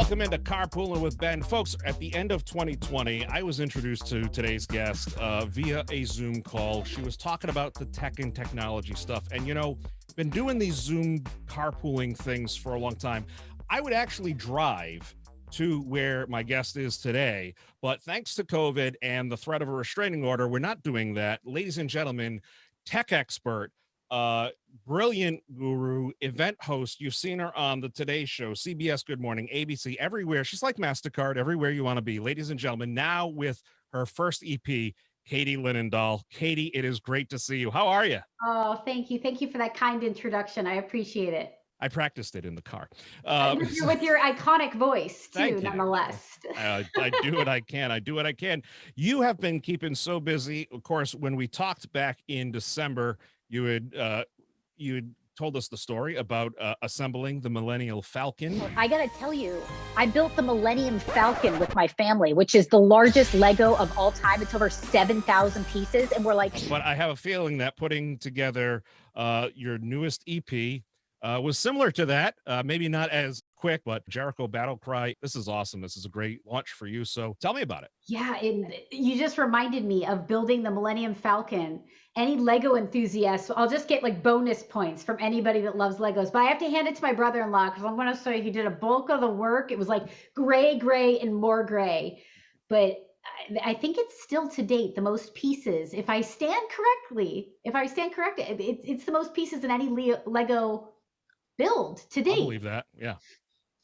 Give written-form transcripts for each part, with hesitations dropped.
Welcome into Carpooling with Ben. Folks, at the end of 2020, I was introduced to today's guest via a Zoom call. She was talking about the tech and technology stuff. And, you know, been doing these Zoom carpooling things for a long time. I would actually drive to where my guest is today, but thanks to COVID and the threat of a restraining order, we're not doing that. Ladies and gentlemen, tech expert, brilliant guru, event host. You've seen her on the Today Show, CBS Good Morning, ABC, everywhere. She's like MasterCard, everywhere you want to be. Ladies and gentlemen, now with her first EP, Katie Linendoll. Katie, it is great to see you. How are you? Oh, thank you. Thank you for that kind introduction. I appreciate it. I practiced it in the car. With your iconic voice, too, nonetheless. I do what I can. I do what I can. You have been keeping so busy. Of course, when we talked back in December, you had told us the story about assembling the Millennium Falcon. I gotta tell you, I built the Millennium Falcon with my family, which is the largest Lego of all time. It's over 7,000 pieces, and we're like... But I have a feeling that putting together your newest EP was similar to that. Maybe not as quick, but Jericho Battle Cry. This is awesome. This is a great launch for you. So tell me about it. Yeah, and you just reminded me of building the Millennium Falcon. Any Lego enthusiast, I'll just get like bonus points from anybody that loves Legos. But I have to hand it to my brother-in-law because I'm going to say he did a bulk of the work. It was like gray, and more gray. But I think it's still to date the most pieces. If I stand corrected, it's the most pieces in any Lego build to date. I believe that, yeah.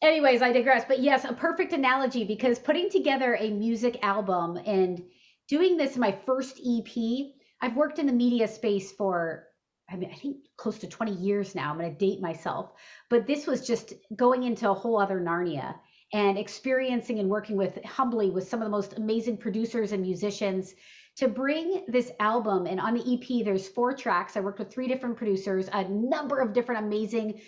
Anyways, I digress. But yes, a perfect analogy, because putting together a music album and doing this in my first EP, I've worked in the media space for, I think close to 20 years now. I'm going to date myself. But this was just going into a whole other Narnia and experiencing and working humbly with some of the most amazing producers and musicians to bring this album. And on the EP, there's 4 tracks. I worked with 3 different producers, a number of different amazing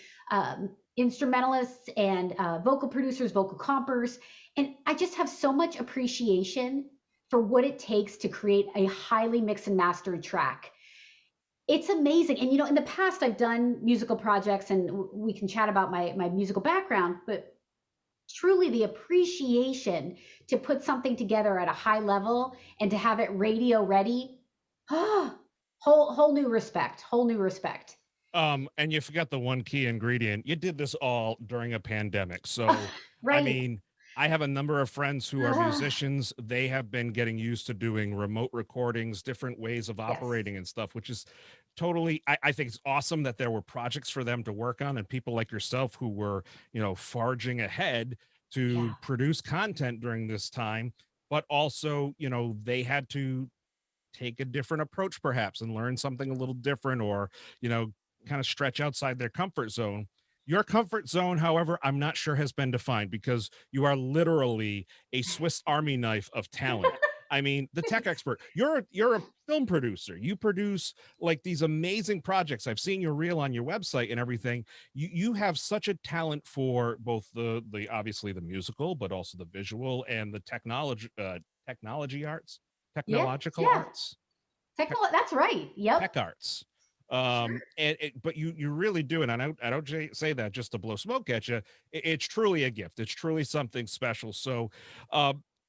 instrumentalists and vocal producers, vocal compers. And I just have so much appreciation for what it takes to create a highly mixed and mastered track. It's amazing. And, you know, in the past, I've done musical projects, and we can chat about my musical background, but truly the appreciation to put something together at a high level and to have it radio ready, whole new respect. And you forgot the one key ingredient. You did this all during a pandemic. So, right. I mean, I have a number of friends who are musicians. They have been getting used to doing remote recordings, different ways of operating and stuff, which is totally, I think it's awesome that there were projects for them to work on, and people like yourself who were, you know, forging ahead to produce content during this time. But also, you know, they had to take a different approach perhaps and learn something a little different, or, you know, kind of stretch outside their comfort zone. Your comfort zone, however, I'm not sure has been defined, because you are literally a Swiss Army knife of talent. I mean, the tech expert, you're a film producer. You produce like these amazing projects. I've seen your reel on your website and everything. You have such a talent for both the obviously the musical, but also the visual and the technological arts. That's right. Yep. Tech arts. But you really do, and I don't say that just to blow smoke at you. It's truly a gift. It's truly something special. So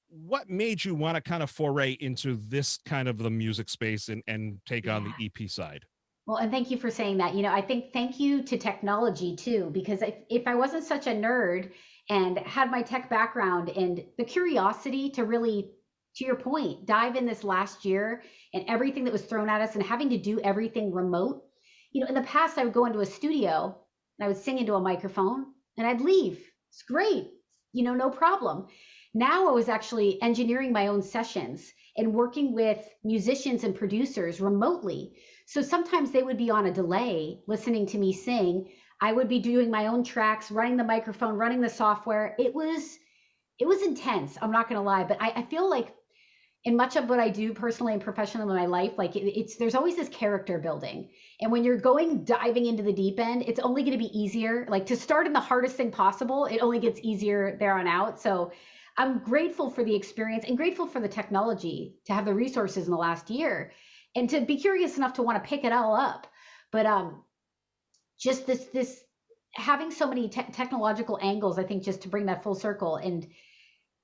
what made you want to kind of foray into this kind of the music space and take on the EP side? Well, and thank you for saying that. You know, I think thank you to technology too, because if I wasn't such a nerd and had my tech background and the curiosity to really, to your point, dive in this last year and everything that was thrown at us and having to do everything remote. You know, in the past, I would go into a studio and I would sing into a microphone and I'd leave. It's great. You know, no problem. Now I was actually engineering my own sessions and working with musicians and producers remotely. So sometimes they would be on a delay listening to me sing. I would be doing my own tracks, running the microphone, running the software. It was intense. I'm not going to lie, but I feel like in much of what I do personally and professionally in my life, like there's always this character building. And when you're diving into the deep end, it's only going to be easier. Like to start in the hardest thing possible, it only gets easier there on out. So I'm grateful for the experience and grateful for the technology to have the resources in the last year and to be curious enough to want to pick it all up. But just this having so many technological angles, I think, just to bring that full circle, and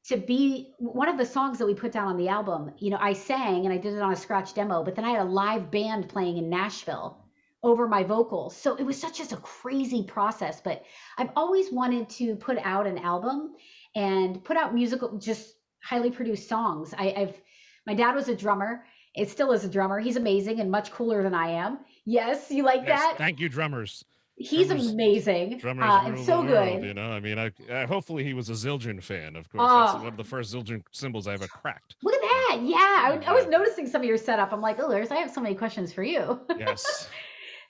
to be one of the songs that we put down on the album, I sang and I did it on a scratch demo, but then I had a live band playing in Nashville over my vocals. So it was such as a crazy process, but I've always wanted to put out an album and put out musical, just highly produced songs. My dad was a drummer. It still is a drummer. He's amazing and much cooler than I am. Yes, you like that? Thank you, drummers. He's amazing and so good. I mean, I hopefully he was a Zildjian fan. Of course, that's one of the first Zildjian cymbals I ever cracked. Look at that! Yeah, I was noticing some of your setup. I'm like, oh, I have so many questions for you. Yes.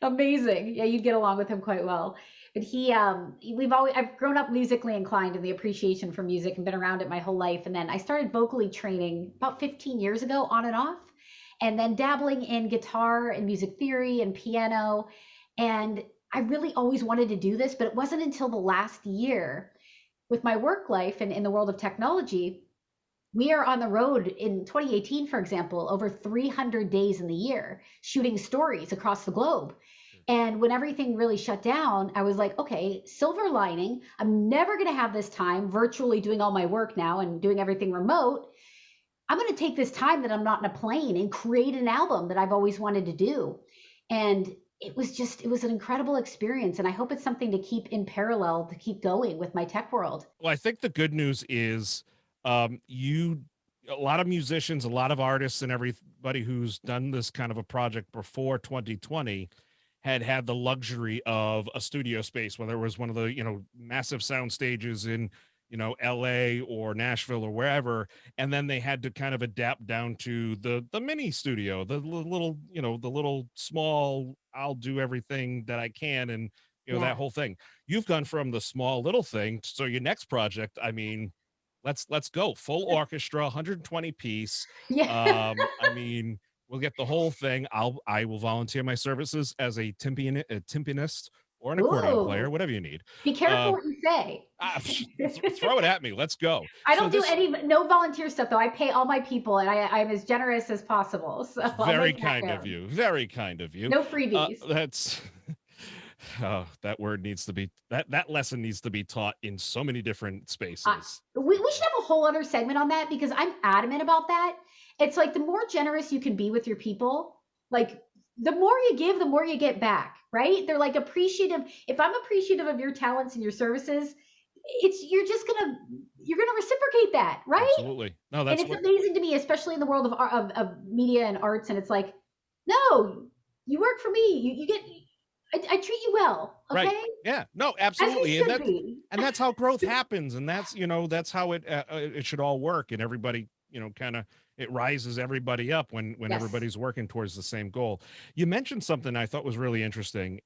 Amazing. Yeah, you'd get along with him quite well. But I've grown up musically inclined in the appreciation for music and been around it my whole life. And then I started vocally training about 15 years ago, on and off, and then dabbling in guitar and music theory and piano. And I really always wanted to do this, but it wasn't until the last year with my work life and in the world of technology. We are on the road in 2018, for example, over 300 days in the year, shooting stories across the globe. And when everything really shut down, I was like, okay, silver lining. I'm never going to have this time virtually doing all my work now and doing everything remote. I'm going to take this time that I'm not in a plane and create an album that I've always wanted to do. And it was an incredible experience. And I hope it's something to keep in parallel, to keep going with my tech world. Well, I think the good news is a lot of musicians, a lot of artists, and everybody who's done this kind of a project before 2020 had the luxury of a studio space, whether it was one of the, massive sound stages in, LA or Nashville or wherever. And then they had to kind of adapt down to the mini studio, the little small, I'll do everything that I can. And, that whole thing. You've gone from the small little thing. So your next project, I mean, let's go full orchestra, 120 piece. Yeah. I mean, we'll get the whole thing. I will volunteer my services as a timpanist or an accordion player, whatever you need. Be careful what you say. Throw it at me. Let's go. I don't do no volunteer stuff though. I pay all my people, and I'm as generous as possible. So very kind of you. Very kind of you. No freebies. That's that word needs to be that lesson needs to be taught in so many different spaces. We should have a whole other segment on that, because I'm adamant about that. It's like the more generous you can be with your people, like the more you give, the more you get back, right? They're like appreciative. If I'm appreciative of your talents and your services, you're gonna reciprocate that, right? Absolutely. No, that's amazing to me, especially in the world of media and arts. And it's like, no, you work for me. You get. I treat you well. Okay. Right. Yeah. No, absolutely. And that's how growth happens. And that's how it should all work. And everybody, kind of, it rises everybody up when everybody's working towards the same goal. You mentioned something I thought was really interesting.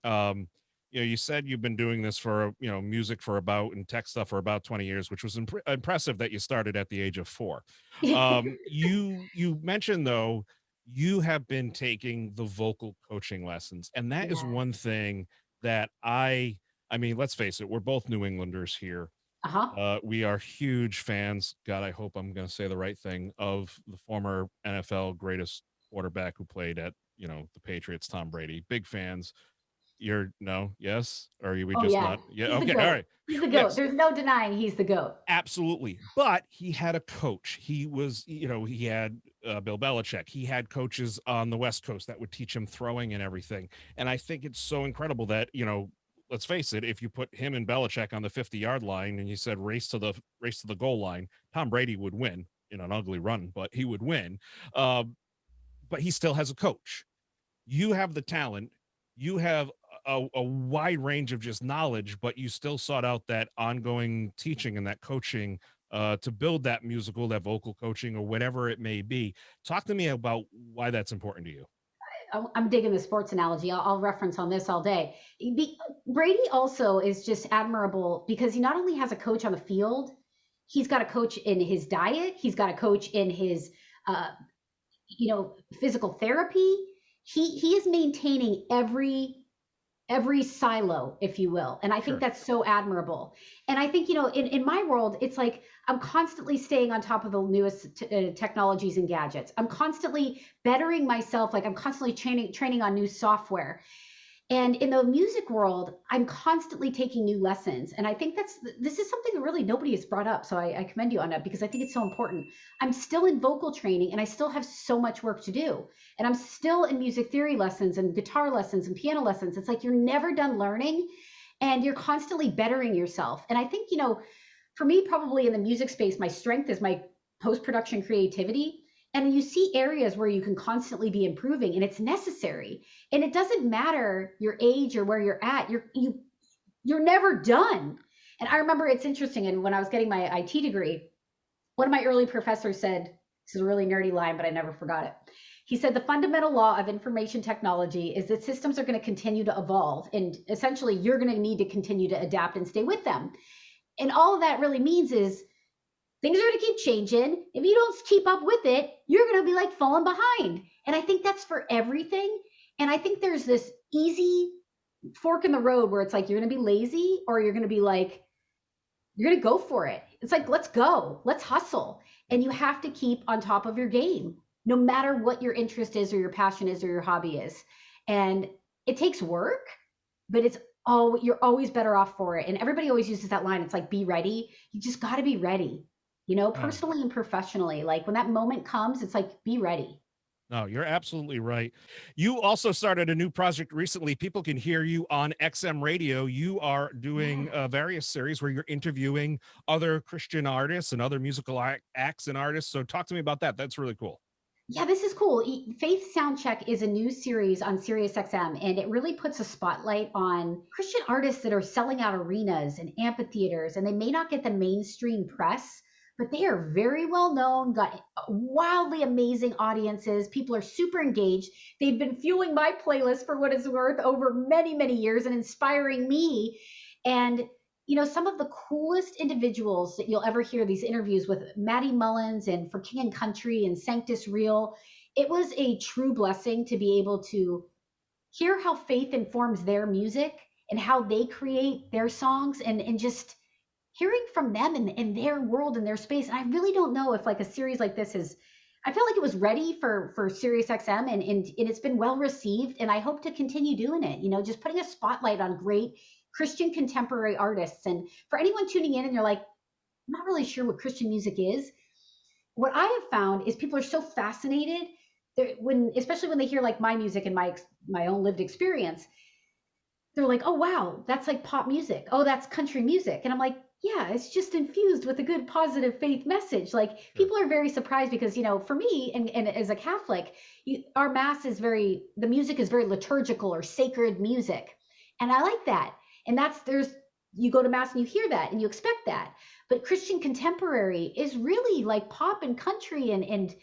You said you've been doing this for, music for and tech stuff for about 20 years, which was impressive that you started at the age of 4. You mentioned though, you have been taking the vocal coaching lessons, and that is one thing that I mean, let's face it, we're both New Englanders here. We are huge fans. God, I hope I'm going to say the right thing, of the former NFL greatest quarterback who played at, the Patriots, Tom Brady. Big fans. Yes? Or are we not? Yeah. Okay. All right. He's the GOAT. Yes. There's no denying he's the GOAT. Absolutely. But he had a coach. He was, he had Bill Belichick. He had coaches on the West Coast that would teach him throwing and everything. And I think it's so incredible that, let's face it, if you put him and Belichick on the 50-yard line and you said race to the goal line, Tom Brady would win in an ugly run, but he would win. But he still has a coach. You have the talent. You have a wide range of just knowledge, but you still sought out that ongoing teaching and that coaching to build that musical, that vocal coaching, or whatever it may be. Talk to me about why that's important to you. I'm digging the sports analogy. I'll reference on this all day. Brady also is just admirable because he not only has a coach on the field, he's got a coach in his diet. He's got a coach in his, physical therapy. He is maintaining every silo, if you will. And I think that's so admirable. And I think, in my world, it's like I'm constantly staying on top of the newest technologies and gadgets. I'm constantly bettering myself. Like I'm constantly training on new software. And in the music world, I'm constantly taking new lessons. And I think this is something that really nobody has brought up. So I commend you on that because I think it's so important. I'm still in vocal training and I still have so much work to do. And I'm still in music theory lessons and guitar lessons and piano lessons. It's like you're never done learning and you're constantly bettering yourself. And I think, for me, probably in the music space, my strength is my post-production creativity. And you see areas where you can constantly be improving and it's necessary. And it doesn't matter your age or where you're at, you're never done. And I remember it's interesting. And when I was getting my IT degree, one of my early professors said, this is a really nerdy line, but I never forgot it. He said, the fundamental law of information technology is that systems are going to continue to evolve. And essentially you're going to need to continue to adapt and stay with them. And all of that really means is things are going to keep changing. If you don't keep up with it, you're going to be like falling behind. And I think that's for everything. And I think there's this easy fork in the road where it's like, you're going to be lazy or you're going to be like, you're going to go for it. It's like, let's go, let's hustle. And you have to keep on top of your game, no matter what your interest is or your passion is or your hobby is. And it takes work, but you're always better off for it. And everybody always uses that line. It's like, be ready. You just got to be ready. Personally and professionally, like when that moment comes, it's like, be ready. No, you're absolutely right. You also started a new project recently. People can hear you on XM radio. You are doing various series where you're interviewing other Christian artists and other musical acts and artists. So talk to me about that. That's really cool. Yeah, this is cool. Faith Soundcheck is a new series on SiriusXM, and it really puts a spotlight on Christian artists that are selling out arenas and amphitheaters, and they may not get the mainstream press, but they are very well known, got wildly amazing audiences. People are super engaged. They've been fueling my playlist for what it's worth over many, many years and inspiring me. And, some of the coolest individuals that you'll ever hear, these interviews with Maddie Mullins and For King and Country and Sanctus Real. It was a true blessing to be able to hear how faith informs their music and how they create their songs and just hearing from them in their world and their space. And I really don't know if like a series like this I felt like it was ready for SiriusXM and it's been well received. And I hope to continue doing it, just putting a spotlight on great Christian contemporary artists. And for anyone tuning in and you're like, I'm not really sure what Christian music is. What I have found is people are so fascinated especially when they hear like my music and my own lived experience, they're like, oh, wow, that's like pop music. Oh, that's country music. And I'm like, yeah, it's just infused with a good positive faith message. Like people are very surprised because, for me and as a Catholic, our mass the music is very liturgical or sacred music. And I like that. And you go to mass and you hear that and you expect that. But Christian contemporary is really like pop and country and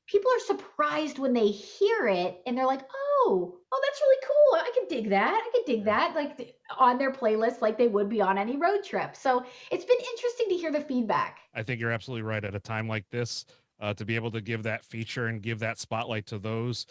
people are surprised when they hear it and they're like, oh, that's really cool. I can dig that. Like on their playlist, like they would be on any road trip. So it's been interesting to hear the feedback. I think you're absolutely right. At a time like this, to be able to give that feature and give that spotlight to those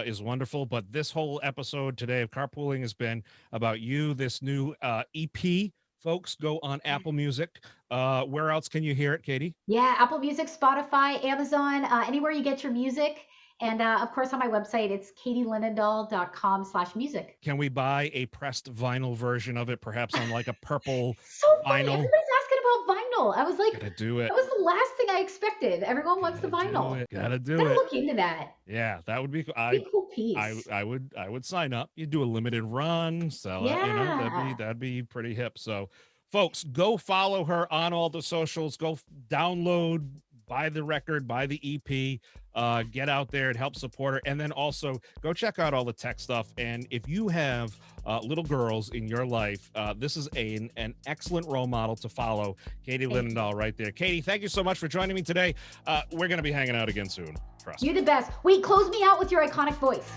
is wonderful. But this whole episode today of Carpooling has been about you, this new EP. Folks, go on Apple Music. Where else can you hear it, Katie? Yeah, Apple Music, Spotify, Amazon, anywhere you get your music. And of course, on my website, it's katielinendoll.com/music. Can we buy a pressed vinyl version of it, perhaps on like a purple so funny. vinyl? Everybody's asking about vinyl. I was like, gotta do it. That was the last thing I expected. Everyone wants the vinyl. Gotta do Gotta it. look into that. Yeah, that would be cool. Cool piece. I would sign up. You do a limited run, sell it. That'd be pretty hip. So, folks, go follow her on all the socials. Go download, buy the record, buy the EP. Get out there and help support her, and then also go check out all the tech stuff. And if you have little girls in your life, this is an excellent role model to follow. Katie Linendoll right there. Katie, thank you so much for joining me today. We're going to be hanging out again soon. Trust me. You're the best. Wait, close me out with your iconic voice.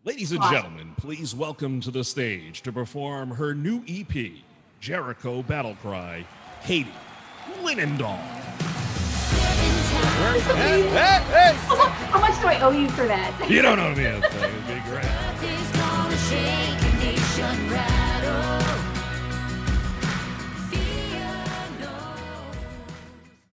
Ladies and gentlemen, please welcome to the stage to perform her new EP, Jericho Battle Cry, Katie Linendoll. Hey. How much do I owe you for that? You don't owe me a thing. It'd be great.